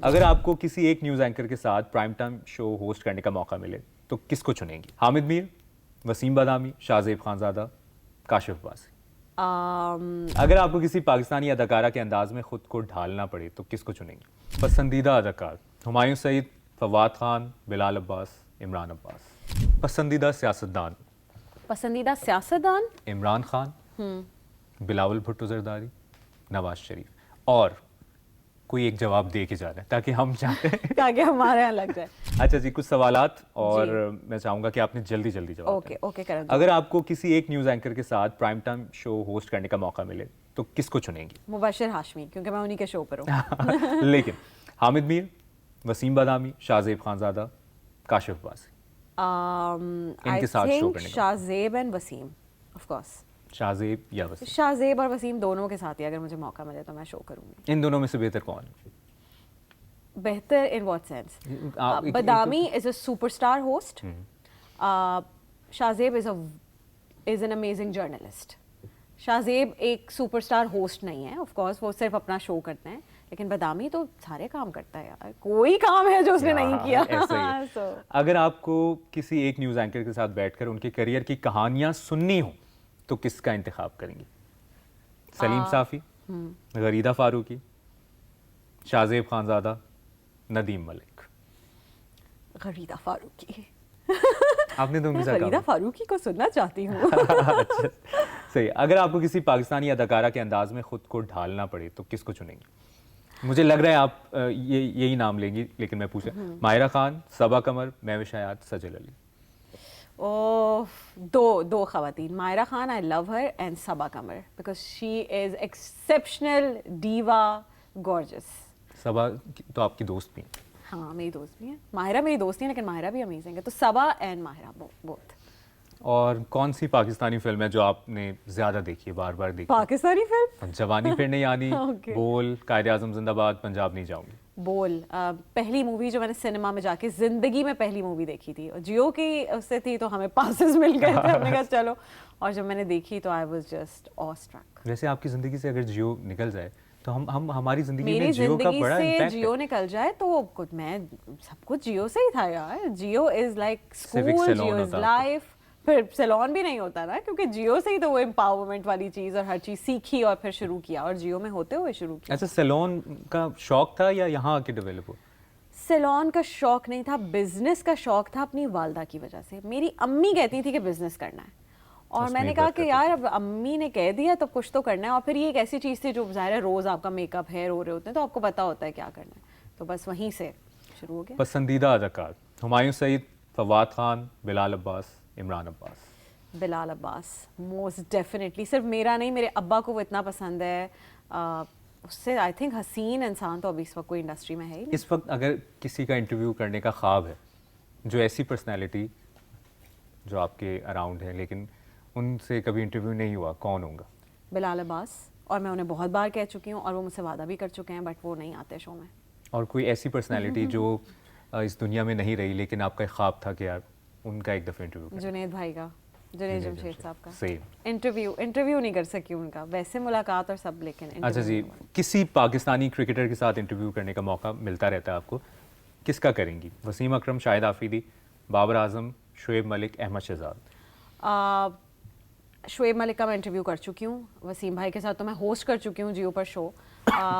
اگر آپ کو کسی ایک نیوز اینکر کے ساتھ پرائم ٹائم شو ہوسٹ کرنے کا موقع ملے تو کس کو چنیں گی؟ حامد میر، وسیم بادامی، شاہ زیب خانزادہ، کاشف عباسی؟ اگر آپ کو کسی پاکستانی اداکارہ کے انداز میں خود کو ڈھالنا پڑے تو کس کو چنیں گی؟ پسندیدہ اداکار: ہمایوں سعید، فواد خان، بلال عباس، عمران عباس۔ پسندیدہ سیاستدان: پسندیدہ سیاستدان عمران خان، بلاول بھٹو زرداری، نواز شریف۔ اور کوئی ایک جواب دے کے جا رہا ہے تاکہ ہم چاہتے ہیں تاکہ ہمارے یہاں لگ جائے۔ اچھا جی، کچھ سوالات اور میں چاہوں گا کہ آپ نے جلدی جلدی جواب دیں۔ اوکے کریں۔ اگر آپ کو کسی ایک نیوز اینکر کے ساتھ پرائم ٹائم شو ہوسٹ کرنے کا موقع ملے تو کس کو چنیں گی؟ مبشر ہاشمی، کیونکہ میں انہی کے شو پر ہوں۔ لیکن حامد میر، وسیم بادامی، شاہ زیب خانزادہ، کاشف عباسی، ان کے ساتھ شو کرنے کا؟ شاہ زیب اینڈ وسیم، آف کورس۔ شاہ زیب یا وسیم؟ شاہ زیب اور وسیم دونوں کے ساتھ ہی اگر مجھے موقع ملے تو میں شو کروں گی۔ ان دونوں میں سے بہتر کون؟ بہتر in what sense? Badami is a super star host, Shahzeb is an amazing journalist. Shahzeb ایک سپر اسٹار ہوسٹ نہیں ہے، آف کورس وہ صرف اپنا شو کرتے ہیں، لیکن بادامی تو سارے کام کرتا ہے یار، کوئی کام ہے جو اس نے نہیں کیا۔ اگر آپ کو کسی ایک نیوز اینکر کے ساتھ بیٹھ کر ان کے کریئر کی کہانیاں سننی ہوں تو کس کا انتخاب کریں گی؟ سلیم صافی، غریدہ فاروقی، شاہ زیب خانزادہ، ندیم ملک؟ غریدہ فاروقی۔ آپ نے تو غریدہ فاروقی کو سننا چاہتی ہوں۔ اچھا صحیح۔ اگر آپ کو کسی پاکستانی اداکارہ کے انداز میں خود کو ڈھالنا پڑے تو کس کو چنیں گے؟ مجھے لگ رہا ہے آپ یہی نام لیں گی، لیکن میں پوچھا، ماہرہ خان، صبا قمر، مہوش حیات، سجل علی؟ دو خواتین، Mahira Khan, I love her, and Saba Qamar because she is exceptional diva, gorgeous. Saba تو آپ کی دوست بھی ہیں؟ ہاں میری دوست بھی ہیں۔ ماہرہ میری دوست نہیں، لیکن ماہرہ بھی امیزنگ ہے، تو صبا اینڈ ماہرہ بوتھ۔ اور کون سی پاکستانی فلم ہے جو آپ نے زیادہ دیکھی ہے، بار بار دیکھی؟ پاکستانی فلم؟ جوانی پھر نہیں آنی، بول، قائد اعظم زندہ باد، پنجاب نہیں جاؤں گی۔ بول پہلی مووی جو میں نے سنیما میں جا کے زندگی میں پہلی مووی دیکھی تھی، اور جیو کی اس سے تھی تو ہمیں پاسز مل گئے تھے، ہم نے کہا چلو، اور جب میں نے دیکھی تو I was just a struck. ویسے آپ کی زندگی سے اگر جیو نکل جائے تو ہم ہماری زندگی میں میری جیو کا بڑا زندگی سے امپیکٹ جیو نکل جائے تو میں سب کچھ جیو سے ہی تھا یار۔ جیو از لائک اسکول، جیو از لائف۔ پھر سیلون بھی نہیں ہوتا نا، کیونکہ جیو سے ہی تو وہ امپاورمنٹ والی چیز اور ہر چیز سیکھی اور پھر شروع کیا، اور جیو میں ہوتے ہوئے شروع کیا۔ اچھا، سیلون کا شوق تھا یا یہاں آ کے ڈیولپ ہو؟ سیلون کا شوق نہیں تھا، بزنس کا شوق تھا اپنی والدہ کی وجہ سے۔ میری امی کہتی تھی کہ بزنس کرنا ہے، اور میں نے کہا کہ یار اب امی نے کہہ دیا تو کچھ تو کرنا ہے، اور پھر یہ ایک ایسی چیز تھی جو ظاہر ہے روز آپ کا میک اپ ہیئر ہو رہے ہوتے ہیں تو آپ کو پتا ہوتا ہے کیا کرنا ہے، تو بس وہیں سے شروع ہو گیا۔ پسندیدہ اداکار: ہمایوں سعید، فواد خان، بلال عباس، عمران عباس؟ بلال عباس موسٹ ڈیفینیٹلی، صرف میرا نہیں، میرے ابا کو وہ اتنا پسند ہے، اس سے آئی تھنک حسین انسان تو ابھی اس وقت کوئی انڈسٹری میں ہے ہی نہیں۔ اس وقت اگر کسی کا انٹرویو کرنے کا خواب ہے، جو ایسی پرسنالٹی جو آپ کے اراؤنڈ ہے لیکن ان سے کبھی انٹرویو نہیں ہوا، کون ہوگا؟ بلال عباس، اور میں انہیں بہت بار کہہ چکی ہوں اور وہ مجھ سے وعدہ بھی کر چکے ہیں، بٹ وہ نہیں آتے شو میں۔ اور کوئی ایسی پرسنالٹی جو اس دنیا میں نہیں رہی لیکن آپ کا ایک خواب تھا کہ یار ان کا ایک دفعہ انٹرویو؟ جنید بھائی کا، جنید جمشید صاحب کا سیم۔ انٹرویو نہیں کر سکی ان کا، ویسے ملاقات اور سب، لیکن اچھا جی، کسی پاکستانی کرکٹر کے ساتھ انٹرویو کرنے کا موقع ملتا رہتا ہے آپ کو، کس کا کریں گی؟ وسیم اکرم، شاہد آفریدی، بابر اعظم، شعیب ملک، احمد شہزاد؟ شعیب ملک کا میں انٹرویو کر چکی ہوں، وسیم بھائی کے ساتھ تو میں ہوسٹ کر چکی ہوں جیو پر شو،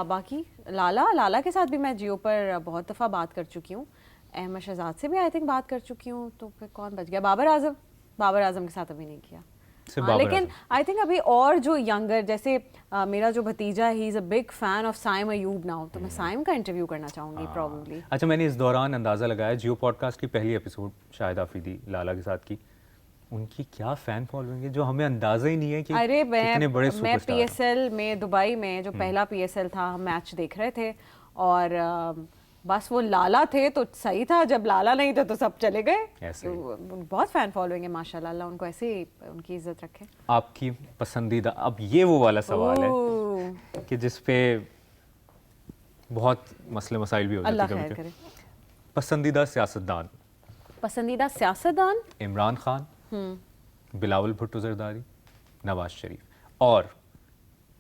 باقی لالا کے ساتھ بھی میں جیو پر بہت دفعہ بات کر چکی ہوں، احمد شہزاد سے بھی آئی تھنک بات کر چکی ہوں، تو پھر کون بچ گیا؟ بابر اعظم کے ساتھ ابھی نہیں کیا، لیکن آئی تھنک ابھی اور جو ینگر، جیسے میرا جو بھتیجا ہے، he is a big fan of Saim Ayub now, تو میں سائم کا انٹرویو کرنا چاہوں گی پروبیبلی۔ اچھا، میں نے اس دوران اندازہ لگایا جیو پوڈ کاسٹ کی پہلی ایپیسوڈ شاہد آفریدی لالا کے ساتھ کی، ان کی کیا فین فالوئنگ ہے جو ہمیں اندازہ ہی نہیں ہے کہ کتنے بڑے سپر میں اسٹار۔ پی ایس ایل میں دبئی میں جو پہلا پی ایس ایل تھا، ہم میچ دیکھ رہے تھے، اور بس وہ لالا تھے تو صحیح تھا، جب لالا نہیں تھے تو سب چلے گئے۔ بہت فین فالوئنگ ہے ماشاء اللہ، ان کو ایسے ہی ان کی عزت رکھے۔ آپ کی پسندیدہ، اب یہ وہ والا سوال ہے کہ جس پہ بہت مسئلے مسائل بھی ہو جاتے ہیں، اللہ خیر کرے۔ پسندیدہ سیاستدان: پسندیدہ سیاستدان عمران خان، بلاول بھٹو زرداری، نواز شریف؟ اور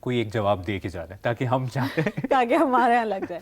کوئی ایک جواب دے کے جا رہا ہے تاکہ ہم چاہتے ہیں تاکہ ہمارے یہاں لگ جائے۔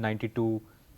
92.